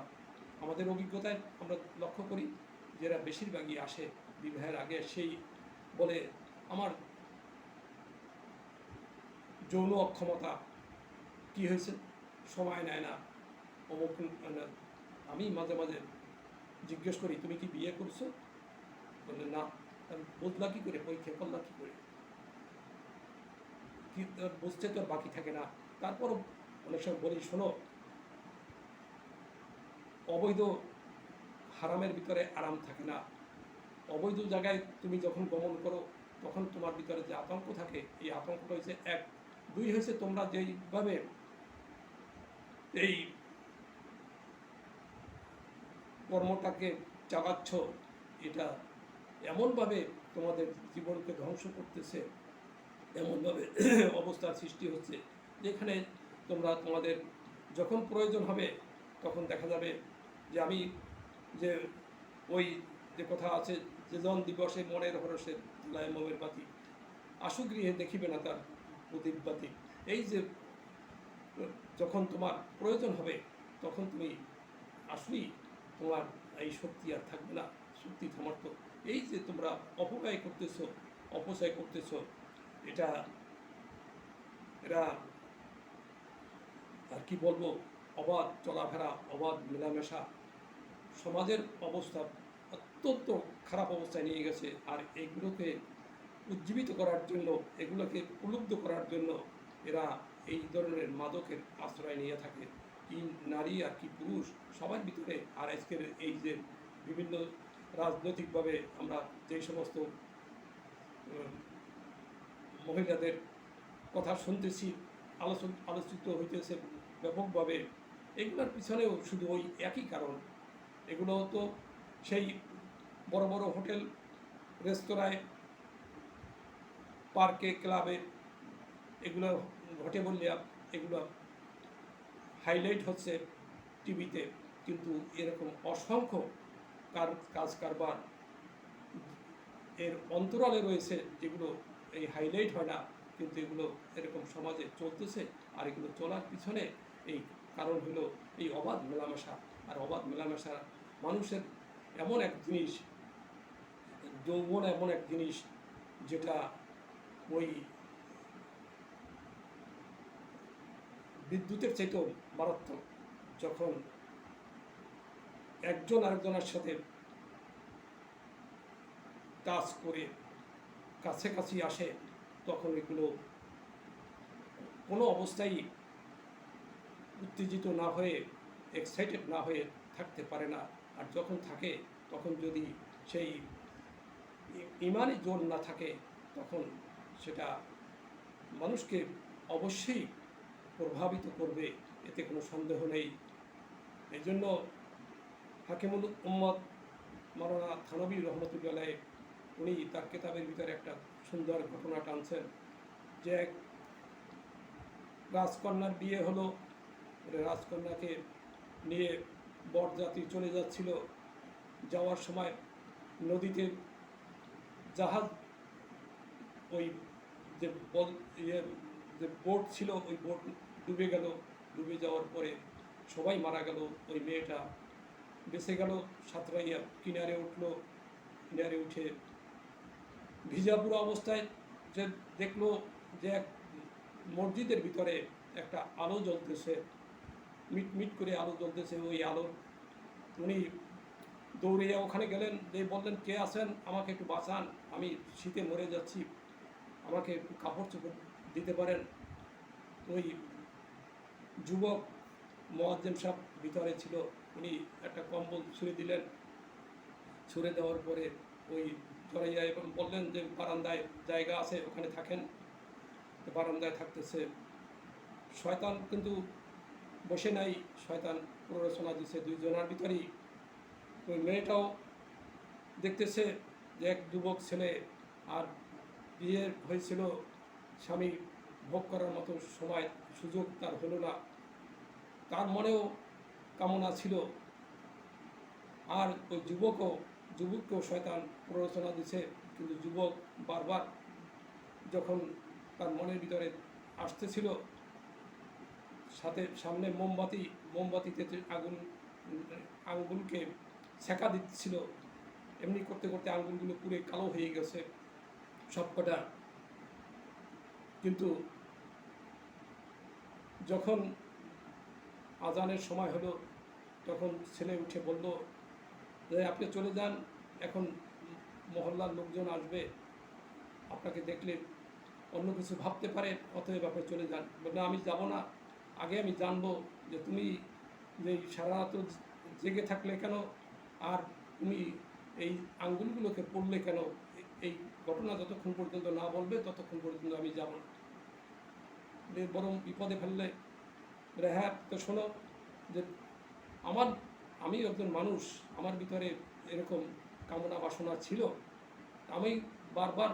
Speaker 1: আমাদের অভিজ্ঞতায় আমরা লক্ষ্য করি যারা বেশিরভাগই আসে বিবাহের আগে, সেই বলে আমার যৌন অক্ষমতা কি হয়েছে, সময় নেয় না, অমুক। আমি মাঝে মাঝে জিজ্ঞেস করি তুমি কি বিয়ে করছো, বলে না। বুঝলা কী করে, পরীক্ষা করলা কী করে, কি বুঝতে তো আর বাকি থাকে না। তারপরও অনেক সময় বলি শোনো, অবৈধ হারামের ভিতরে আরাম থাকে না। অবৈধ জায়গায় তুমি যখন গমন করো তখন তোমার ভিতরে যে আতঙ্ক থাকে, এই আতঙ্কটা হচ্ছে এক। দুই হচ্ছে তোমরা যেইভাবে এই কর্মটাকে চালাচ্ছ, এটা এমনভাবে তোমাদের জীবনকে ধ্বংস করতেছে, এমনভাবে অবস্থার সৃষ্টি হচ্ছে যেখানে তোমরা তোমাদের যখন প্রয়োজন হবে তখন দেখা যাবে যে আমি যে ওই যে কথা আছে যে জন দিবসে মনের হরসের জ্বালায় মোমের বাতি, আশুগৃহে দেখিবে না তার প্রদীপ বাতি। এই যে যখন তোমার প্রয়োজন হবে তখন তুমি আসলেই তোমার এই শক্তি আর থাকবে না, শক্তি সামর্থ্য। এই যে তোমরা অপচয় করতেছ, এটা এরা আর কি বলবো, অবাধ চলাফেরা, অবাধ মেলামেশা সমাজের অবস্থা অত্যন্ত খারাপ অবস্থায় নিয়ে গেছে। আর এগুলোকে উজ্জীবিত করার জন্য, এগুলোকে প্রলুব্ধ করার জন্য এরা এই ধরনের মাদকের আশ্রয় নিয়ে থাকে। কি নারী আর কি পুরুষ সবার ভিতরে। আর আজকের এই যে বিভিন্ন রাজনৈতিকভাবে আমরা যেই সমস্ত মহিলাদের কথা শুনতেছি, আলোচিত হইতেছে ব্যাপকভাবে, এগুলোর পিছনেও শুধু ওই একই কারণ। এগুলো তো সেই বড় বড় হোটেল, রেস্তোরাঁয়, পার্কে, ক্লাবে এগুলো ঘটে বললে এগুলো হাইলাইট হচ্ছে টিভিতে, কিন্তু এরকম অসংখ্য কাজ কারবার এর অন্তরালে রয়েছে যেগুলো এই হাইলাইট হয় না, কিন্তু এগুলো এরকম সমাজে চলতেছে। আর এগুলো চলার পিছনে এই কারণ হলো এই অবাধ মেলামেশা। আর অবাধ মেলামেশা মানুষের এমন এক জিনিস, যৌবন এমন এক জিনিস যেটা ওই বিদ্যুতের চাইতেও মারাত্মক। যখন একজন আরেকজনের সাথে টাচ করে কাছাকাছি আসে তখন এগুলো কোনো অবস্থায় উত্তেজিত না হয়ে, এক্সাইটেড না হয়ে থাকতে পারে না। আর যখন থাকে তখন যদি সেই ইমানি জোর না থাকে তখন সেটা মানুষকে অবশ্যই প্রভাবিত করবে, এতে কোনো সন্দেহ নেই। এই জন্য হাকিমুল উম্মত মাওলানা থানভী রহমতুল্লাহ উনি তার কিতাবের ভিতরে একটা সুন্দর ঘটনা টানছেন যে এক রাজকন্যার বিয়ে হলো, রাজকন্যাকে নিয়ে বরযাত্রী চলে যাচ্ছিল, যাওয়ার সময় নদীতে জাহাজ, ওই যে যে বোট ছিল ওই বোট ডুবে গেল। ডুবে যাওয়ার পরে সবাই মারা গেল, ওই মেয়েটা বেঁচে গেল, সাঁতরাইয়া কিনারে উঠলো। কিনারে উঠে ভিজা পুরো অবস্থায় যে দেখলো যে এক মসজিদের ভিতরে একটা আলো জ্বলতেছে, মিটমিট করে আলো জ্বলতেছে। ওই আলো উনি দৌড়ে ওখানে গেলেন, যে বললেন কে আছেন, আমাকে একটু বাঁচান, আমি শীতে মরে যাচ্ছি, আমাকে একটু কাপড় চোপড় দিতে পারেন। ওই যুবক মুয়াজ্জিম সাহেব ভিতরে ছিল, উনি একটা কম্বল ছুঁড়ে দিলেন। ছুঁড়ে দেওয়ার পরে ওই জড়াইয়া এবং বললেন যে বারান্দায় জায়গা আছে, ওখানে থাকেন। তো বারান্দায় থাকতেছে। শয়তান কিন্তু বসে নাই, শয়তান প্ররোচনা দিচ্ছে দুইজনের ভিতরেই। ওই মেয়েটাও দেখতেছে যে এক যুবক ছেলে, আর বিয়ে হয়েছিল, স্বামী ভোগ করার মতো সময় সুযোগ তার হলো না, তার মনেও কামনা ছিল। আর ওই যুবককেও শয়তান প্ররোচনা দিছে, কিন্তু যুবক বারবার যখন তার মনের ভিতরে আসতেছিল, সামনে মোমবাতিতে আঙ্গুলকে ছেঁকা দিচ্ছিল, এমনি করতে করতে আঙ্গুলগুলো পুরো কালো হয়ে গেছে সবকটা। কিন্তু যখন আজানের সময় হলো, তখন ছেলে উঠে বলল যে আপনি চলে যান, এখন মহল্লার লোকজন আসবে, আপনাকে দেখলে অন্য কিছু ভাবতে পারে, অতএব আপনি চলে যান। বললেন আমি যাব না, আগে আমি জানবো যে তুমি যে সারা রাত জেগে থাকলে কেন, আর তুমি এই আঙ্গুলগুলোকে পড়লে কেন, এই ঘটনা যতক্ষণ পর্যন্ত না বলবে ততক্ষণ পর্যন্ত আমি যাব না। বরং বিপদে ফেললে। হ্যাঁ, তো শোনো, যে আমি একজন মানুষ, আমার ভিতরে এরকম কামনা বাসনা ছিল, আমি বারবার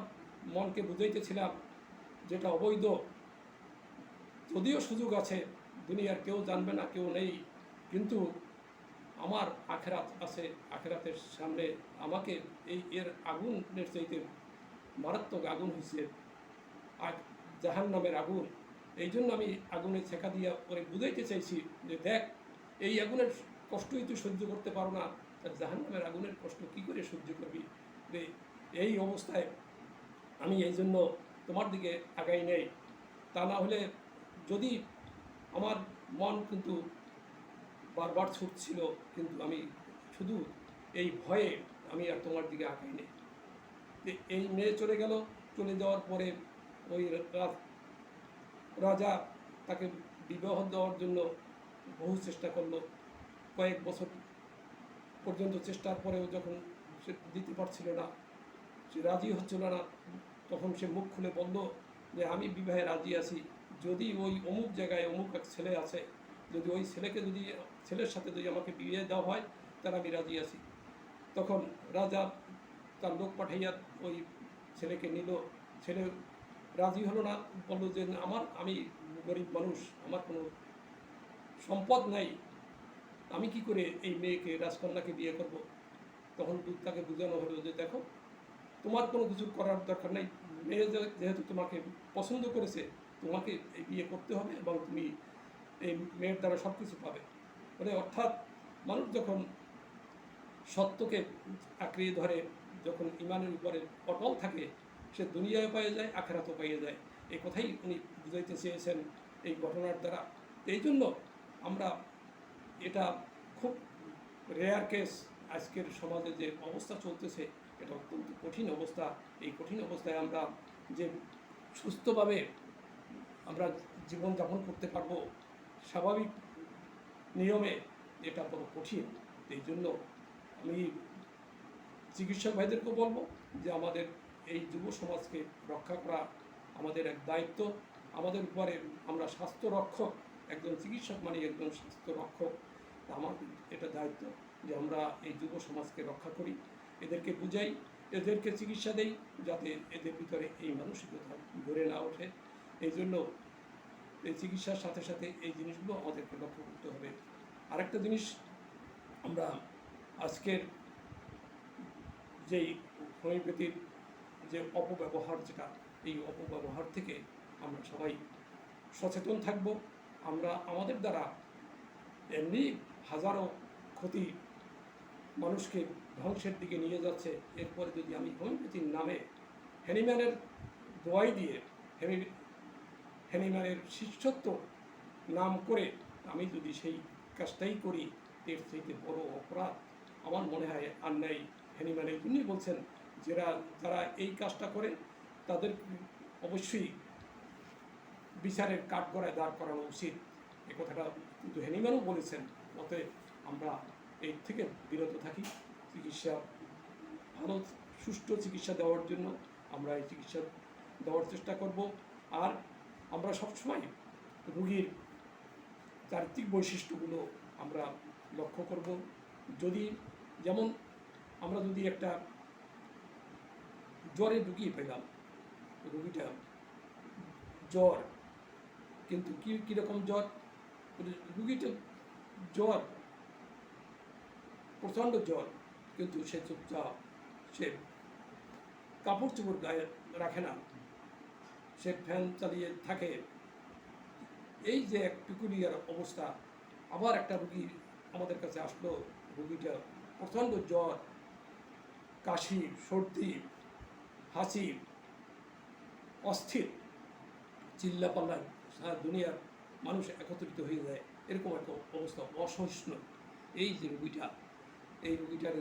Speaker 1: মনকে বুঝাইতেছিলাম যেটা অবৈধ, যদিও সুযোগ আছে, দুনিয়ার কেউ জানবে না, কেউ নেই, কিন্তু আমার আখেরাত আছে, আখেরাতের সামনে আমাকে এর আগুনের চাইতে মারাত্মক আগুন হয়েছে, আর জাহান্নামের আগুন। এই জন্য আমি আগুনে ছেঁকা দিয়ে পরে বুঝাইতে চাইছি যে দেখ, এই আগুনের কষ্টই তুই সহ্য করতে পারো না, তার জাহান্নামের আগুনের কষ্ট কী করে সহ্য করবি। এই অবস্থায় আমি এই জন্য তোমার দিকে আগাই নেই। তা না হলে, যদি আমার মন কিন্তু বারবার ছুটছিল, কিন্তু আমি শুধু এই ভয়ে আমি আর তোমার দিকে আগাই নেই। এই মেয়ে চলে গেল। চলে যাওয়ার পরে ওই রাজা তাকে বিবাহ দেওয়ার জন্য বহু চেষ্টা করলো, কয়েক বছর পর্যন্ত চেষ্টার পরেও যখন সে দিতে পারছিল না, সে রাজি হচ্ছিল না, তখন সে মুখ খুলে বলল যে আমি বিবাহে রাজি আছি, যদি ওই অমুক জায়গায় অমুক এক ছেলে আছে, যদি ওই ছেলের সাথে যদি আমাকে বিয়ে দেওয়া হয়, তাহলে আমি রাজি আছি। তখন রাজা তার লোক পাঠাইয়া ওই ছেলেকে নিল। ছেলে রাজি হলো না, বলল যে আমি গরিব মানুষ, আমার কোনো সম্পদ নাই, আমি কি করে এই মেয়েকে, রাজকন্যাকে বিয়ে করব। তখন তাকে বোঝানো হলো যে দেখো, তোমার কোনো কিছু করার দরকার নেই, মেয়ে যেহেতু তোমাকে পছন্দ করেছে, তোমাকে এই বিয়ে করতে হবে এবং তুমি এই মেয়ের দ্বারা সব কিছু পাবে। মানে অর্থাৎ মানুষ যখন সত্যকে আঁকড়িয়ে ধরে, যখন ইমানের উপরে অটল থাকে, সে দুনিয়ায় পেয়ে যায়, আখেরাতও পেয়ে যায়। এই কথাই উনি বুঝাইতে চেয়েছেন এই ঘটনার দ্বারা। এই জন্য আমরা, এটা খুব রেয়ার কেস, আজকের সমাজে যে অবস্থা চলতেছে, এটা অত্যন্ত কঠিন অবস্থা। এই কঠিন অবস্থায় আমরা যে সুস্থভাবে আমরা জীবনযাপন করতে পারবো স্বাভাবিক নিয়মে, এটা বড় কঠিন। এই জন্য আমি চিকিৎসক ভাইদেরকেও বলবো যে আমাদের এই যুব সমাজকে রক্ষা করা আমাদের এক দায়িত্ব। আমাদের উপরে আমরা স্বাস্থ্য রক্ষক, একজন চিকিৎসক মানে একজন স্বাস্থ্য রক্ষক, আমার এটা দায়িত্ব যে আমরা এই যুব সমাজকে রক্ষা করি, এদেরকে বুঝাই, এদেরকে চিকিৎসা দেই, যাতে এদের ভিতরে এই মানসিকতা গড়ে না ওঠে। এই জন্য এই চিকিৎসার সাথে সাথে এই জিনিসগুলো আমাদেরকে লক্ষ্য করতে হবে। আরেকটা জিনিস, আমরা আজকের যেই হোমিওপ্যাথির যে অপব্যবহার, যেটা এই অপব্যবহার থেকে আমরা সবাই সচেতন থাকব। আমরা আমাদের দ্বারা এমনি হাজারো ক্ষতি মানুষকে ধ্বংসের দিকে নিয়ে যাচ্ছে, এরপরে যদি আমি হোমিওপ্যাথির নামে হ্যানিম্যানের দোয়াই দিয়ে হ্যানিম্যানের শিষ্যত্ব নাম করে আমি যদি সেই কাজটাই করি, এর থেকে বড় অপরাধ আমার মনে হয় আর নেই। হ্যানিম্যান এই জন্যই বলছেন, যারা এই কাজটা করে তাদের অবশ্যই বিচারের কাঠগড়ায় দাঁড় করানো উচিত। এ কথাটা কিন্তু হ্যানিম্যানও বলেছেন। অতএব আমরা এই থেকে বিরত থাকি। চিকিৎসা ভালো সুষ্ঠু চিকিৎসা দেওয়ার জন্য আমরা এই চিকিৎসা দেওয়ার চেষ্টা করব। আর আমরা সবসময় রোগীর চারিত্রিক বৈশিষ্ট্যগুলো আমরা লক্ষ্য করব। যদি যেমন আমরা যদি একটা জ্বরে রুগী পেলাম, রুগীটা জ্বর, কিন্তু কীরকম জ্বর, রুগীটা জ্বর, প্রচণ্ড জ্বর, কিন্তু সে চুপচাপ, সে কাপড় চোপড় গায়ে রাখে না, সে ফ্যান চালিয়ে থাকে। এই যে এক পিকুলিয়ার অবস্থা। আবার একটা রুগী আমাদের কাছে আসলো, রুগীটা প্রচণ্ড জ্বর, কাশি, সর্দি, হাঁচি, অস্থির, চিল্লাপাল্লায় সারা দুনিয়ার মানুষ একত্রিত হয়ে যায়, এরকম একটা অবস্থা, অসহিষ্ণু। এই যে রুগীটা, এই রুগীটার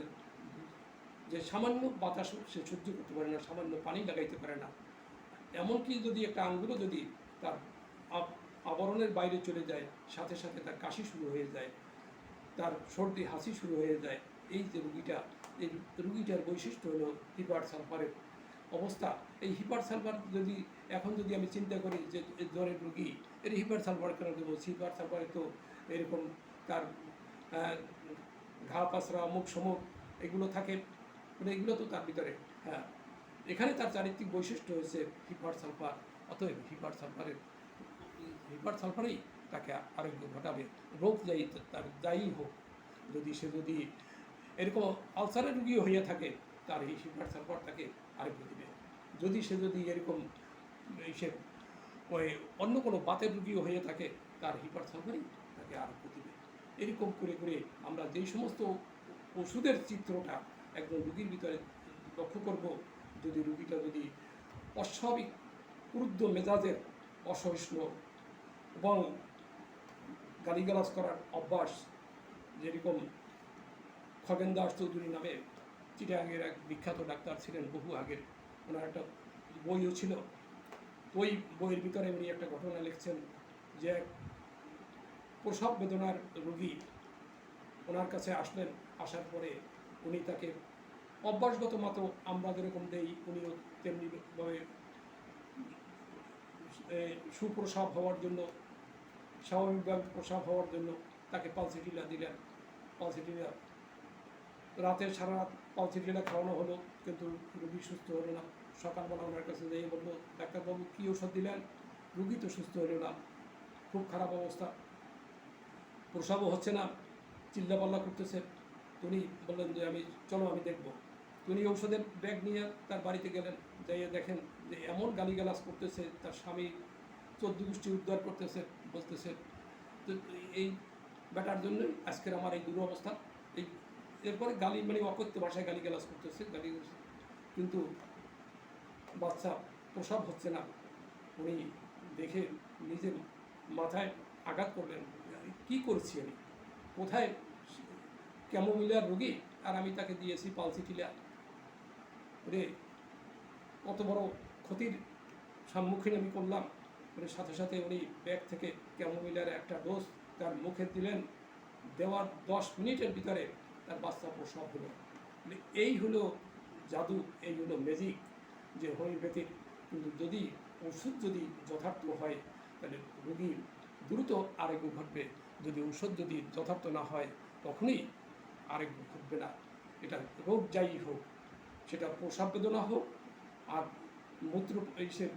Speaker 1: যে সামান্য বাতাস সে সহ্য করতে পারে না, সামান্য পানি লাগাইতে পারে না, এমনকি যদি একটা আঙ্গুলও যদি তার আবরণের বাইরে চলে যায়, সাথে সাথে তার কাশি শুরু হয়ে যায়, তার সর্দি হাসি শুরু হয়ে যায়। এই যে রুগীটা, এই রুগীটার বৈশিষ্ট্য হলো হিপার সালফারের অবস্থা। এই হিপার সালফার যদি এখন যদি আমি চিন্তা করি যে জ্বরের রুগী, এর হিপার সালফার কেন দেবো? হিপার সালফারে তো এরকম তার ঘা পাসরা, মুখ সমুখ এগুলো থাকে, মানে এগুলো তো তার ভিতরে। হ্যাঁ, এখানে তার চারিত্রিক বৈশিষ্ট্য হয়েছে হিপার সালফার। অতএব হিপার সালফারেই তাকে আরোগ্য ঘটাবে, রোগ তার যাই হোক। যদি এরকম আলসারের রুগী হইয়া থাকে, তার এই হিপার সালফার তাকে আরোগ্য দেবে। যদি এরকম সে ওই অন্য কোনো বাতের রুগীও হয়ে থাকে, তার হিপার সালফারই তাকে আরোগ্য দেবে। এরকম করে করে আমরা যেই সমস্ত ওষুধের চিত্রটা একজন রুগীর ভিতরে লক্ষ্য করব। যদি রুগীটা যদি অস্বাভাবিক ক্রুদ্ধ মেজাজের, অসহিষ্ণু এবং গালিগালাজ করার অভ্যাস, যেরকম খগেন দাস চৌধুরী নামে চিটাগাংয়ের এক বিখ্যাত ডাক্তার ছিলেন বহু আগের, ওনার একটা বইও ছিল। ওই বইয়ের ভিতরে উনি একটা ঘটনা লিখছেন যে প্রসব বেদনার রোগী ওনার কাছে আসলেন, আসার পরে উনি তাকে অভ্যাসগত মতো আমরা যেরকম দেই, উনিও তেমনিভাবে সুপ্রসব হওয়ার জন্য, স্বাভাবিকভাবে প্রসব হওয়ার জন্য তাকে পালসিটিলা দিলেন। পালসিটিলা রাতে সারা রাত পালসিটিলা খাওয়ানো হলো, কিন্তু রুগী সুস্থ হলো না। সকালবেলা ওনার কাছে যাই বললো, ডাক্তারবাবু কী ওষুধ দিলেন? রুগী তো সুস্থ হলো না, খুব খারাপ অবস্থা, প্রসবও হচ্ছে না, চিল্লাপাল্লা করতেছে। উনি বললেন যে চলো আমি দেখবো। উনি ঔষধের ব্যাগ নিয়ে তার বাড়িতে গেলেন, যাইয়ে দেখেন যে এমন গালিগালাজ করতেছে, তার স্বামী 14 গোষ্ঠী উদ্ধার করতেছে, বলতেছে তো এই ব্যাটার জন্যই আজকের আমার এই দুরবস্থা। এই এরপরে মানে অকথ্য ভাষায় গালিগালাজ করতেছে, কিন্তু বাচ্চা প্রসব হচ্ছে না। উনি দেখে নিজের মাথায় আঘাত করলেন, কি করছি আমি, কোথায় ক্যামোমিলার রোগী, আর আমি তাকে দিয়েছি পালসিটিলা। রে কত বড় ক্ষতির সম্মুখীন আমি করলাম। সাথে সাথে উনি ব্যাগ থেকে ক্যামোমিলার একটা ডোজ তার মুখে দিলেন, দেওয়ার 10 মিনিটের ভিতরে তার বাচ্চা প্রসব হলো। এই হলো জাদু, এই হলো ম্যাজিক, যে হোমিওপ্যাথির। কিন্তু যদি ওষুধ যদি যথার্থ হয়, তাহলে রোগীর দ্রুত আরোগ্য ঘটবে। যদি ঔষধ যদি যথার্থ না হয়, তখনই আরোগ্য ঘটবে না। এটা রোগ যাই হোক, সেটা প্রসব বেদনা হোক, আর মূত্র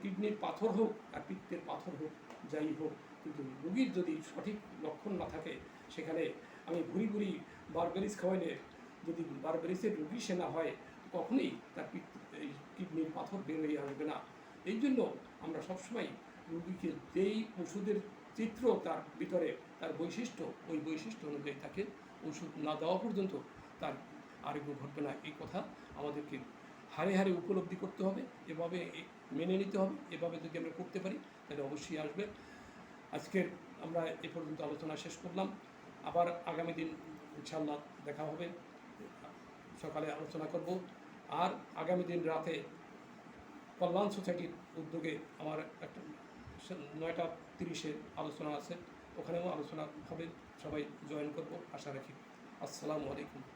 Speaker 1: কিডনির পাথর হোক, আর পিত্তের পাথর হোক, যাই হোক, কিন্তু রোগীর যদি সঠিক লক্ষণ না থাকে, সেখানে আমি ভুরি ভুরি বারবেরিস খাওয়াইলে যদি বারবেরিসের রোগী সে না হয়, কখনোই তার কিডনির পাথর বের হয়ে আসবে না। এই জন্য আমরা সবসময় রোগীকে যেই ওষুধের চিত্র তার ভিতরে, তার বৈশিষ্ট্য, ওই বৈশিষ্ট্য অনুযায়ী তাকে ওষুধ না দেওয়া পর্যন্ত তার আরোগ্য ঘটবে না। এই কথা আমাদেরকে হারে হারে উপলব্ধি করতে হবে, এভাবে মেনে নিতে হবে। এভাবে যদি আমরা করতে পারি, তাহলে অবশ্যই আসবে। আজকের আমরা এ পর্যন্ত আলোচনা শেষ করলাম। আবার আগামী দিন ইনশাআল্লাহ দেখা হবে, সকালে আলোচনা করব। আর আগামী দিন রাতে কল্যাণ সোসাইটির উদ্যোগে আমার একটা 9:30 আলোচনা আছে, ওখানেও আলোচনা হবে, সবাই জয়েন করব আশা রাখি। আসসালামু আলাইকুম।